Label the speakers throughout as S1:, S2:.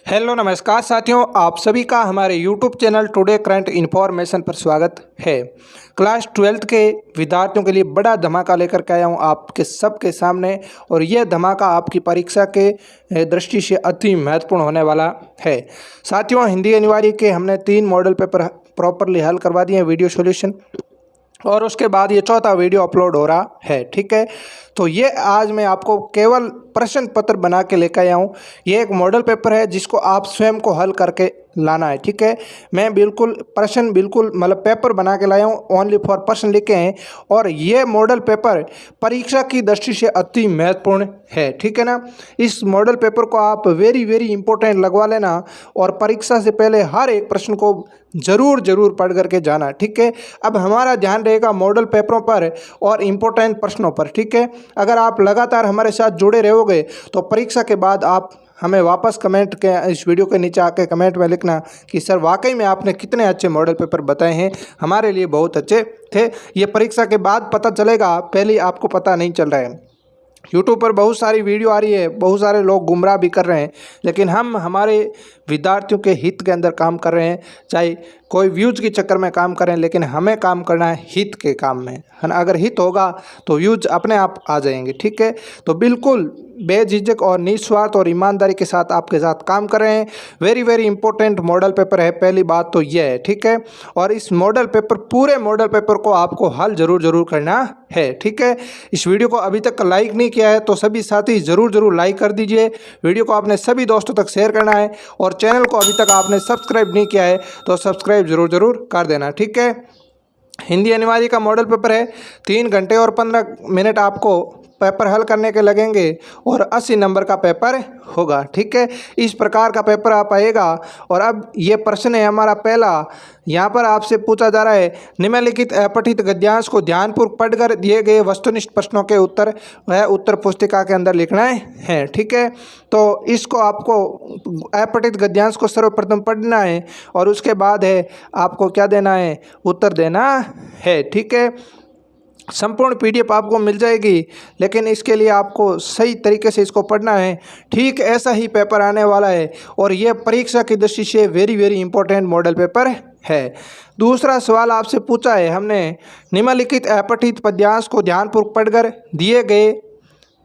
S1: Hello नमस्कार साथियों, आप सभी का हमारे YouTube channel today current information पर स्वागत है। क्लास 12th के विद्यार्थियों के लिए बड़ा धमाका लेकर के आया हूँ आपके सबके सामने, और यह धमाका आपकी परीक्षा के दृष्टि से अति महत्वपूर्ण होने वाला है। साथियों, हिंदी अनिवार्य के हमने 3 मॉडल पेपर प्रॉपरली हल करवा दिए हैं, वीडियो सॉल्यूशन, और उसके बाद ये चौथा वीडियो अपलोड हो रहा है। ठीक है, तो ये आज मैं आपको केवल प्रश्न पत्र बना के लेकर आया हूँ। ये एक मॉडल पेपर है जिसको आप स्वयं को हल करके लाना है। ठीक है, मैं बिल्कुल मतलब पेपर बना के लाया हूँ, ओनली फॉर प्रश्न लिखे हैं, और ये मॉडल पेपर परीक्षा की दृष्टि से अति महत्वपूर्ण है। ठीक है ना, इस मॉडल पेपर को आप वेरी इंपॉर्टेंट लगवा लेना, और परीक्षा से पहले हर एक प्रश्न को जरूर पढ़ करके जाना। ठीक है, अब हमारा ध्यान रहेगा मॉडल पेपरों पर और इम्पोर्टेंट प्रश्नों पर। ठीक है, अगर आप लगातार हमारे साथ जुड़े रहोगे तो परीक्षा के बाद आप हमें वापस कमेंट के इस वीडियो के नीचे आके कमेंट में लिखना कि सर वाकई में आपने कितने अच्छे मॉडल पेपर बताए हैं, हमारे लिए बहुत अच्छे थे। ये परीक्षा के बाद पता चलेगा, पहले आपको पता नहीं चल रहा है। यूट्यूब पर बहुत सारी वीडियो आ रही है, बहुत सारे लोग गुमराह भी कर रहे हैं, लेकिन हम हमारे विद्यार्थियों के हित के अंदर काम कर रहे हैं। चाहे कोई व्यूज़ के चक्कर में काम करें, लेकिन हमें काम करना है हित के काम में, है ना। अगर हित होगा तो व्यूज़ अपने आप आ जाएंगे। ठीक है, तो बिल्कुल बेझिझक और निस्वार्थ और ईमानदारी के साथ आपके साथ काम कर रहे हैं। वेरी इंपॉर्टेंट मॉडल पेपर है, पहली बात तो यह है। ठीक है, और इस मॉडल पेपर पूरे मॉडल पेपर को आपको हल जरूर करना है। ठीक है, इस वीडियो को अभी तक लाइक नहीं किया है तो सभी साथी जरूर लाइक कर दीजिए। वीडियो को आपने सभी दोस्तों तक शेयर करना है, और चैनल को अभी तक आपने सब्सक्राइब नहीं किया है तो सब्सक्राइब जरूर कर देना। ठीक है, हिंदी अनिवार्य का मॉडल पेपर है, 3 घंटे और 15 मिनट आपको पेपर हल करने के लगेंगे, और 80 नंबर का पेपर होगा। ठीक है, इस प्रकार का पेपर आप आएगा। और अब ये प्रश्न है हमारा पहला, यहाँ पर आपसे पूछा जा रहा है, निम्नलिखित अपठित गद्यांश को ध्यानपूर्वक पढ़कर दिए गए वस्तुनिष्ठ प्रश्नों के उत्तर वह उत्तर पुस्तिका के अंदर लिखना है। ठीक है, तो इसको आपको अपठित गद्यांश को सर्वप्रथम पढ़ना है, और उसके बाद है आपको क्या देना है, उत्तर देना है। ठीक है, संपूर्ण पीडीएफ आपको मिल जाएगी, लेकिन इसके लिए आपको सही तरीके से इसको पढ़ना है। ठीक ऐसा ही पेपर आने वाला है, और यह परीक्षा की दृष्टि से वेरी इंपॉर्टेंट मॉडल पेपर है। दूसरा सवाल आपसे पूछा है हमने, निम्नलिखित अपठित पद्यांश को ध्यानपूर्वक पढ़कर दिए गए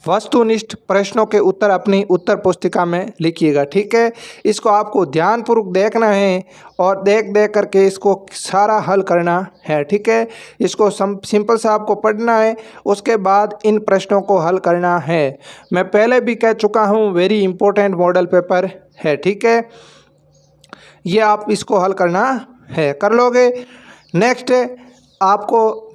S1: वस्तुनिष्ठ प्रश्नों के उत्तर अपनी उत्तर पुस्तिका में लिखिएगा। ठीक है, इसको आपको ध्यानपूर्वक देखना है, और देख करके इसको सारा हल करना है। ठीक है, इसको सिंपल से आपको पढ़ना है, उसके बाद इन प्रश्नों को हल करना है। मैं पहले भी कह चुका हूँ, वेरी इंपॉर्टेंट मॉडल पेपर है। ठीक है, ये आप इसको हल करना है, कर लोगे। नेक्स्ट आपको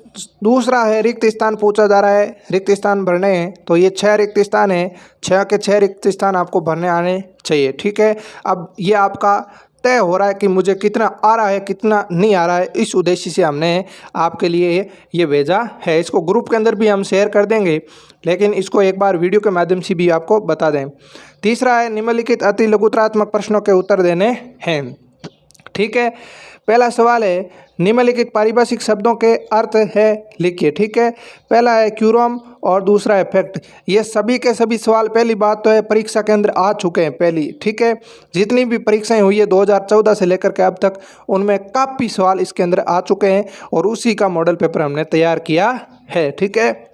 S1: दूसरा है, रिक्त स्थान पूछा जा रहा है, रिक्त स्थान भरने हैं। तो ये 6 रिक्त स्थान है, 6 के 6 रिक्त स्थान आपको भरने आने चाहिए। ठीक है, अब ये आपका तय हो रहा है कि मुझे कितना आ रहा है कितना नहीं आ रहा है, इस उद्देश्य से हमने आपके लिए ये भेजा है। इसको ग्रुप के अंदर भी हम शेयर कर देंगे, लेकिन इसको एक बार वीडियो के माध्यम से भी आपको बता दें। तीसरा है, निम्नलिखित अति लघुतरात्मक प्रश्नों के उत्तर देने हैं। ठीक है, पहला सवाल है, निम्नलिखित पारिभाषिक शब्दों के अर्थ है लिखिए। ठीक है, पहला है क्यूरम और दूसरा है फैक्ट। ये सभी के सभी सवाल, पहली बात तो है, परीक्षा के अंदर आ चुके हैं पहली। ठीक है, जितनी भी परीक्षाएं हुई है 2014 से लेकर के अब तक, उनमें काफ़ी सवाल इसके अंदर आ चुके हैं, और उसी का मॉडल पेपर हमने तैयार किया है। ठीक है,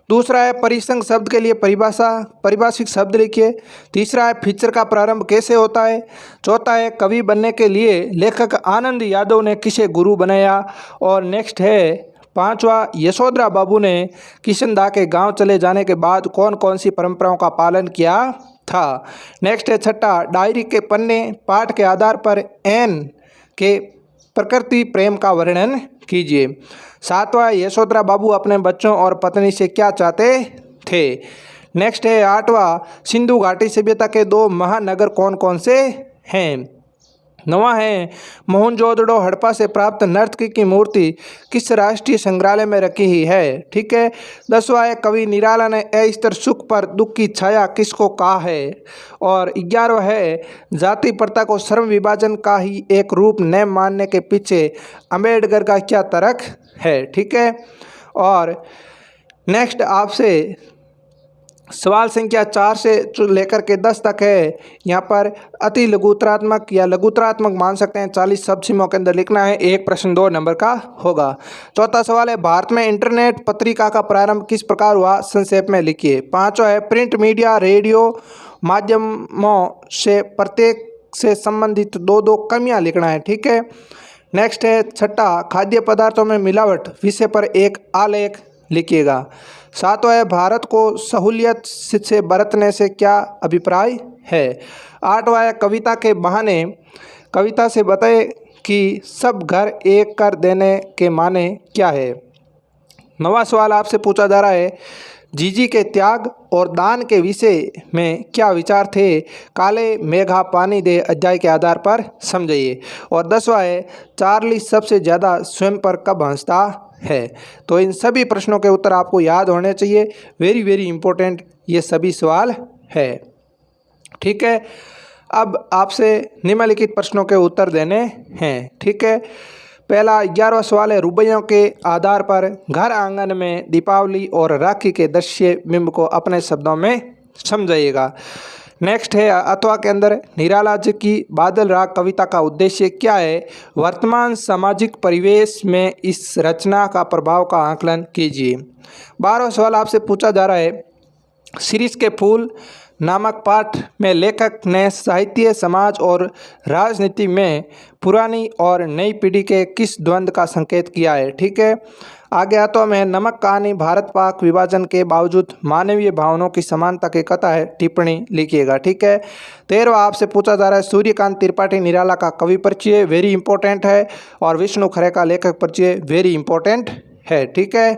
S1: दूसरा है परिसंघ शब्द के लिए परिभाषिक शब्द लिखिए। तीसरा है फीचर का प्रारंभ कैसे होता है। चौथा है कवि बनने के लिए लेखक आनंद यादव ने किसे गुरु बनाया। और नेक्स्ट है 5वां, यशोधरा बाबू ने किशनदा के गांव चले जाने के बाद कौन कौन सी परंपराओं का पालन किया था। नेक्स्ट है 6, डायरी के पन्ने पाठ के आधार पर एन के प्रकृति प्रेम का वर्णन कीजिए। 7वां, यशोधरा बाबू अपने बच्चों और पत्नी से क्या चाहते थे। नेक्स्ट है 8वां, सिंधु घाटी सभ्यता के 2 महानगर कौन कौन से हैं। 9वां है, मोहनजोदड़ो हड़प्पा से प्राप्त नर्तकी की मूर्ति किस राष्ट्रीय संग्रहालय में रखी ही है। ठीक है, 10वां है, कवि निराला ने अस्तर सुख पर दुख की छाया किसको कहा है। और 11वां है, जाति प्रथा को श्रम विभाजन का ही एक रूप न मानने के पीछे अम्बेडकर का क्या तर्क है। ठीक है, और नेक्स्ट आपसे सवाल संख्या 4 से लेकर के 10 तक है। यहाँ पर अति लघुतरात्मक या लघुतरात्मक मान सकते हैं 40 शब्द सीमाओं के अंदर लिखना है। एक प्रश्न 2 नंबर का होगा। चौथा सवाल है भारत में इंटरनेट पत्रिका का प्रारंभ किस प्रकार हुआ, संक्षेप में लिखिए। पांचवा है प्रिंट मीडिया रेडियो माध्यमों से प्रत्येक से संबंधित 2 कमियां लिखना है। ठीक है। नेक्स्ट है छठा खाद्य पदार्थों में मिलावट विषय पर एक आलेख लिखिएगा। सातवां है भारत को सहूलियत से बरतने से क्या अभिप्राय है। आठवां है कविता के बहाने कविता से बताए कि सब घर एक कर देने के माने क्या है। नवा सवाल आपसे पूछा जा रहा है जीजी के त्याग और दान के विषय में क्या विचार थे, काले मेघा पानी दे अध्याय के आधार पर समझिए। और 10वां है चार्ली सबसे ज़्यादा स्वयं पर कब हंसता है। तो इन सभी प्रश्नों के उत्तर आपको याद होने चाहिए। वेरी वेरी इंपॉर्टेंट ये सभी सवाल है। ठीक है। अब आपसे निम्नलिखित प्रश्नों के उत्तर देने हैं। ठीक है। पहला 11वां सवाल है रुपयों के आधार पर घर आंगन में दीपावली और राखी के दृश्य बिंब को अपने शब्दों में समझाइएगा। नेक्स्ट है अथवा के अंदर निराला जी की बादल राग कविता का उद्देश्य क्या है। वर्तमान सामाजिक परिवेश में इस रचना का प्रभाव का आकलन कीजिए। 12वां सवाल आपसे पूछा जा रहा है शीरीष के फूल नामक पाठ में लेखक ने साहित्य समाज और राजनीति में पुरानी और नई पीढ़ी के किस द्वंद्व का संकेत किया है। ठीक है। आगे आता में नमक कहानी भारत पाक विभाजन के बावजूद मानवीय भावनाओं की समानता की कथा है, टिप्पणी लिखिएगा। ठीक है। 13वां आपसे पूछा जा रहा है सूर्यकांत त्रिपाठी निराला का कवि परिचय, वेरी इंपॉर्टेंट है। और विष्णु खरे का लेखक परिचय, वेरी इंपॉर्टेंट है। ठीक है।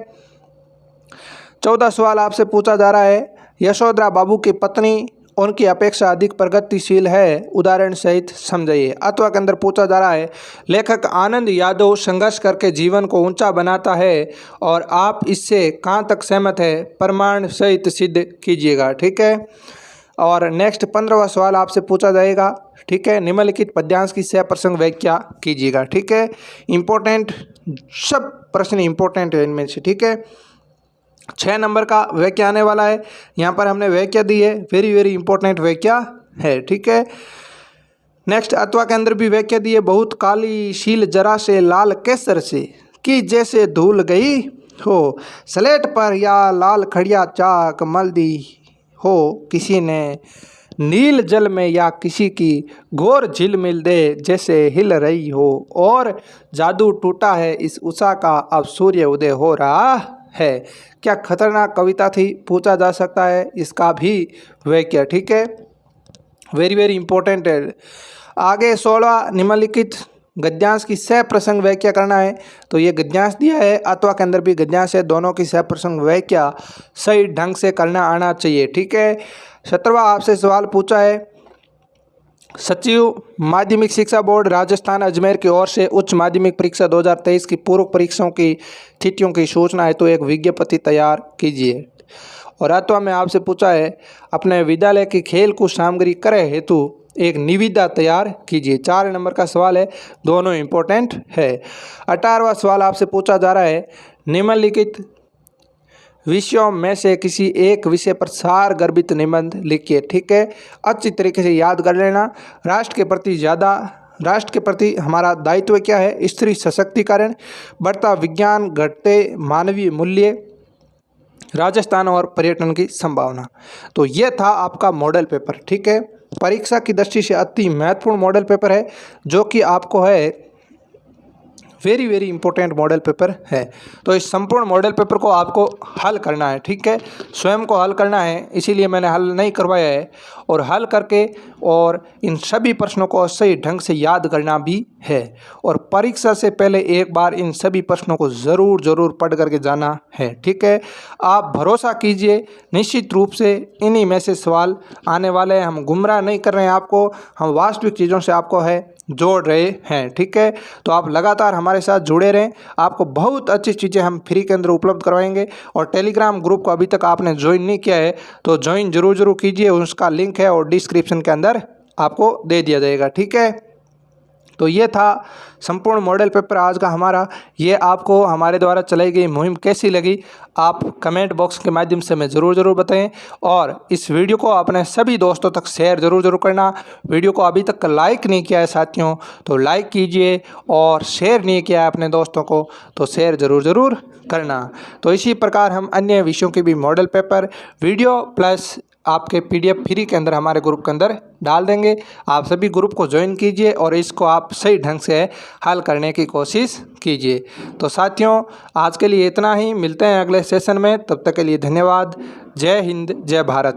S1: 14वां सवाल आपसे पूछा जा रहा है यशोधरा बाबू की पत्नी उनकी अपेक्षा अधिक प्रगतिशील है, उदाहरण सहित समझाइए। अथवा के अंदर पूछा जा रहा है लेखक आनंद यादव संघर्ष करके जीवन को ऊंचा बनाता है और आप इससे कहाँ तक सहमत है, प्रमाण सहित सिद्ध कीजिएगा। ठीक है। और नेक्स्ट 15वां सवाल आपसे पूछा जाएगा। ठीक है। निम्नलिखित पद्यांश की सह प्रसंग व्याख्या कीजिएगा। ठीक है। इंपॉर्टेंट सब प्रश्न इंपॉर्टेंट है इनमें से। ठीक है। 6 नंबर का व्याख्या आने वाला है। यहाँ पर हमने व्याख्या दी है, वेरी वेरी इंपॉर्टेंट व्याख्या है। ठीक है। नेक्स्ट अथवा के अंदर भी व्याख्या दी है बहुत काली शील जरा से लाल केसर से कि जैसे धूल गई हो स्लेट पर या लाल खड़िया चाक मल दी हो किसी ने नील जल में या किसी की घोर झिलमिल दे जैसे हिल रही हो और जादू टूटा है इस उषा का अब सूर्य उदय हो रहा है। क्या खतरनाक कविता थी, पूछा जा सकता है इसका भी व्याख्या। ठीक है। वेरी वेरी इंपॉर्टेंट है। आगे 16वां निम्नलिखित गद्यांश की सह प्रसंग व्याख्या करना है। तो ये गद्यांश दिया है, अथवा के अंदर भी गद्यांश है, दोनों की सह प्रसंग व्याख्या सही ढंग से करना आना चाहिए। ठीक है। 17वां आपसे सवाल पूछा है सचिव माध्यमिक शिक्षा बोर्ड राजस्थान अजमेर की ओर से उच्च माध्यमिक परीक्षा 2023 की पूर्व परीक्षाओं की तिथियों की सूचना है तो एक विज्ञप्ति तैयार कीजिए। और अथवा में आपसे पूछा है अपने विद्यालय की खेल कूद सामग्री क्रय हेतु एक निविदा तैयार कीजिए। 4 नंबर का सवाल है, दोनों इंपॉर्टेंट है। 18वां सवाल आपसे पूछा जा रहा है निम्नलिखित विषयों में से किसी एक विषय पर सार गर्भित निबंध लिखिए। ठीक है। अच्छी तरीके से याद कर लेना। राष्ट्र के प्रति हमारा दायित्व क्या है, स्त्री सशक्तिकरण, बढ़ता विज्ञान, घटते मानवीय मूल्य, राजस्थान और पर्यटन की संभावना। तो ये था आपका मॉडल पेपर। ठीक है। परीक्षा की दृष्टि से अति महत्वपूर्ण मॉडल पेपर है जो कि आपको है very very important model paper है। तो इस संपूर्ण मॉडल पेपर को आपको हल करना है। ठीक है। स्वयं को हल करना है, इसीलिए मैंने हल नहीं करवाया है। और हल करके और इन सभी प्रश्नों को सही ढंग से याद करना भी है। और परीक्षा से पहले एक बार इन सभी प्रश्नों को ज़रूर पढ़ करके जाना है। ठीक है। आप भरोसा कीजिए, निश्चित रूप से इन्हीं में से सवाल आने वाले हैं। हम गुमराह नहीं कर रहे हैं आपको, हम वास्तविक चीज़ों से आपको है जोड़ रहे हैं। ठीक है। तो आप लगातार हमारे साथ जुड़े रहें, आपको बहुत अच्छी चीज़ें हम फ्री के अंदर उपलब्ध करवाएंगे। और टेलीग्राम ग्रुप को अभी तक आपने ज्वाइन नहीं किया है तो ज्वाइन जरूर कीजिए, उसका लिंक है और डिस्क्रिप्शन के अंदर आपको दे दिया जाएगा। ठीक है। तो ये था संपूर्ण मॉडल पेपर आज का हमारा। ये आपको हमारे द्वारा चलाई गई मुहिम कैसी लगी, आप कमेंट बॉक्स के माध्यम से हमें ज़रूर बताएं। और इस वीडियो को अपने सभी दोस्तों तक शेयर ज़रूर करना। वीडियो को अभी तक लाइक नहीं किया है साथियों तो लाइक कीजिए, और शेयर नहीं किया है अपने दोस्तों को तो शेयर ज़रूर करना। तो इसी प्रकार हम अन्य विषयों के भी मॉडल पेपर वीडियो प्लस आपके PDF फ्री के अंदर हमारे ग्रुप के अंदर डाल देंगे। आप सभी ग्रुप को ज्वाइन कीजिए और इसको आप सही ढंग से हल करने की कोशिश कीजिए। तो साथियों आज के लिए इतना ही, मिलते हैं अगले सेशन में, तब तक के लिए धन्यवाद। जय हिंद, जय भारत।